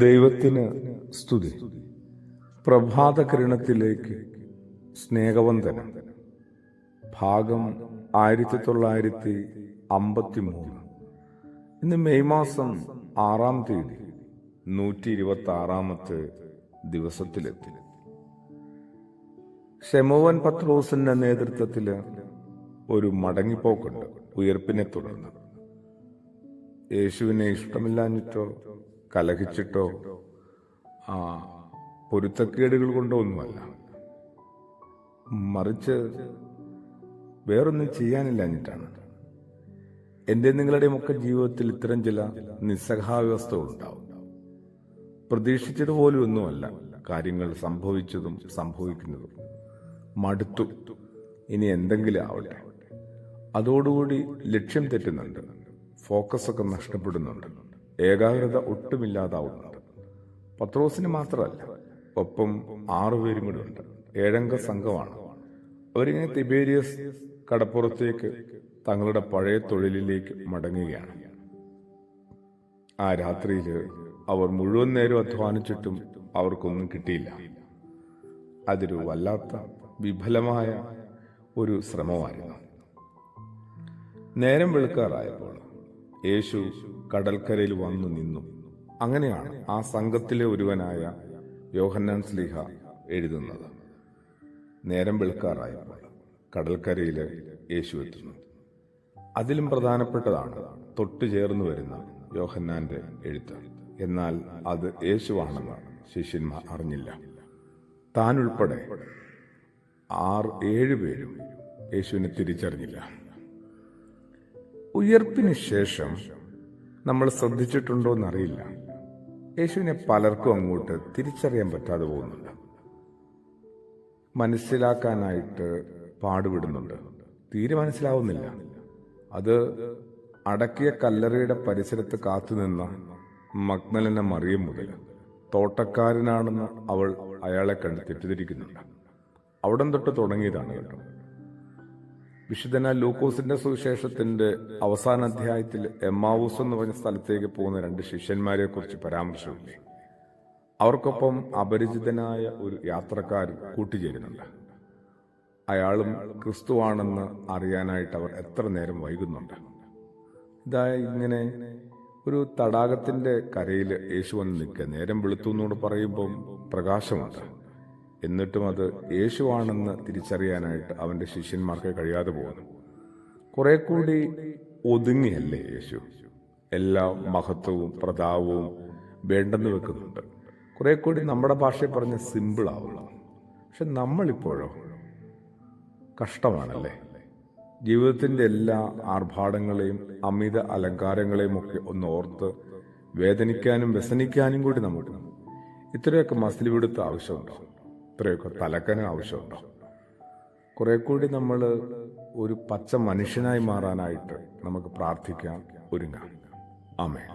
ദൈവത്തിന് സ്തുതി. പ്രഭാത കിരണത്തിലേക്ക് സ്നേഹവന്ദനം. ഭാഗം 1953. ഇന്ന് മെയ് മാസം 6-ാം തീയതി 126-ാമത്തെ ദിവസത്തിലെത്തി. ശമോവൻ പത്രോസിന്റെ നേതൃത്വത്തില് ഒരു മടങ്ങിപ്പോക്കുണ്ട് ഉയർപ്പിനെ തുടർന്ന്. യേശുവിനെ ഇഷ്ടമില്ലാഞ്ഞിട്ടോ കലഹിച്ചിട്ടോ പൊരുത്തക്കേടുകൾ കൊണ്ടോ ഒന്നുമല്ല, മറിച്ച് വേറൊന്നും ചെയ്യാനില്ലാഞ്ഞിട്ടാണ്. എൻ്റെ നിങ്ങളുടെയും ഒക്കെ ജീവിതത്തിൽ ഇത്തരം ചില നിസ്സഹാവ്യവസ്ഥകൾ ഉണ്ടാവും. പ്രതീക്ഷിച്ചതുപോലും ഒന്നുമല്ല കാര്യങ്ങൾ സംഭവിച്ചതും സംഭവിക്കുന്നതും. മടുത്തു, ഇനി എന്തെങ്കിലും ആവട്ടെ. അതോടുകൂടി ലക്ഷ്യം തെറ്റുന്നുണ്ട്, ഫോക്കസൊക്കെ നഷ്ടപ്പെടുന്നുണ്ട്, ഏകാഗ്രത ഒട്ടുമില്ലാതാവുന്നുണ്ട്. പത്രോസിന് മാത്രമല്ല, ഒപ്പം 6 പേരും കൂടെ ഉണ്ട്. 7-അംഗ സംഘമാണ്. അവരിങ്ങനെ തിബേരിയസ് കടപ്പുറത്തേക്ക് തങ്ങളുടെ പഴയ തൊഴിലിലേക്ക് മടങ്ങുകയാണ്. ആ രാത്രിയിൽ അവർ മുഴുവൻ നേരം അധ്വാനിച്ചിട്ടും അവർക്കൊന്നും കിട്ടിയില്ല. അതൊരു വല്ലാത്ത വിഫലമായ ഒരു ശ്രമമായിരുന്നു. നേരം വെളുക്കാറായപ്പോൾ യേശു കടൽക്കരയിൽ വന്നു നിന്നു. അങ്ങനെയാണ് ആ സംഘത്തിലെ ഒരുവനായ യോഹന്നാൻ ശ്ലീഹ എഴുതുന്നത്. നേരം വെളുക്കാറായപ്പോൾ കടൽക്കരയിൽ യേശു എത്തുന്നു. അതിലും പ്രധാനപ്പെട്ടതാണ് തൊട്ടു ചേർന്ന് വരുന്ന യോഹന്നാന്റെ എഴുത്ത്. എന്നാൽ അത് യേശുവാണെന്ന് ശിഷ്യന്മാർ അറിഞ്ഞില്ല. താൻ ഉൾപ്പെടെ 6-7 പേരും യേശുവിനെ തിരിച്ചറിഞ്ഞില്ല. ഉയർപ്പിന് ശേഷം നമ്മൾ ശ്രദ്ധിച്ചിട്ടുണ്ടോ എന്നറിയില്ല, യേശുവിനെ പലർക്കും അങ്ങോട്ട് തിരിച്ചറിയാൻ പറ്റാതെ പോകുന്നുണ്ട്. മനസ്സിലാക്കാനായിട്ട് പാടുപെടുന്നുണ്ട്, തീരെ മനസ്സിലാവുന്നില്ല. അത് അടക്കിയ കല്ലറയുടെ പരിസരത്ത് കാത്തുനിന്ന മഗ്ദലന മറിയം മുതൽ തോട്ടക്കാരനാണെന്ന് അവൾ അയാളെ കണ്ട് തെറ്റിദ്ധരിക്കുന്നുണ്ട്. അവിടം തൊട്ട് തുടങ്ങിയതാണ് കേട്ടോ. വിശുദ്ധനായ ലൂക്കോസിന്റെ സുവിശേഷത്തിന്റെ അവസാന അധ്യായത്തിൽ എമ്മാവൂസ് എന്ന് പറഞ്ഞ സ്ഥലത്തേക്ക് പോകുന്ന 2 ശിഷ്യന്മാരെ കുറിച്ച് പരാമർശമില്ലേ? അവർക്കൊപ്പം അപരിചിതനായ ഒരു യാത്രക്കാരൻ കൂട്ടുചേരുന്നുണ്ട്. അയാളും ക്രിസ്തുവാണെന്ന് അറിയാനായിട്ട് അവർ എത്ര നേരം വൈകുന്നുണ്ട്. ഇതാ ഇങ്ങനെ ഒരു തടാകത്തിന്റെ കരയിൽ യേശു വന്ന് നിൽക്കുക. നേരം വെളുത്തു എന്നോട് പറയുമ്പം പ്രകാശമുണ്ട്. എന്നിട്ടും അത് യേശുവാണെന്ന് തിരിച്ചറിയാനായിട്ട് അവന്റെ ശിഷ്യന്മാർക്ക് കഴിയാതെ പോകുന്നു. കുറെ കൂടി ഒതുങ്ങിയല്ലേ യേശു? എല്ലാ മഹത്വവും പ്രതാപവും വേണ്ടെന്ന് വെക്കുന്നുണ്ട്. കുറെ കൂടി നമ്മുടെ ഭാഷയിൽ പറഞ്ഞ് സിമ്പിൾ ആവുന്നു. പക്ഷെ നമ്മളിപ്പോഴോ കഷ്ടമാണല്ലേ. ജീവിതത്തിന്റെ എല്ലാ ആർഭാടങ്ങളെയും അമിത അലങ്കാരങ്ങളെയും ഒക്കെ ഒന്ന് ഓർത്ത് വേദനിക്കാനും വ്യസനിക്കാനും കൂടി നമുക്ക് ഇത്രയൊക്കെ മസിൽ പിടുത്ത ആവശ്യമുണ്ടോ? ഇത്രയൊക്കെ തലക്കനം ആവശ്യമുണ്ടോ? കുറെ കൂടി നമ്മൾ ഒരു പച്ച മനുഷ്യനായി മാറാനായിട്ട് നമുക്ക് പ്രാർത്ഥിക്കാം, ഒരുങ്ങാം. ആമേൻ.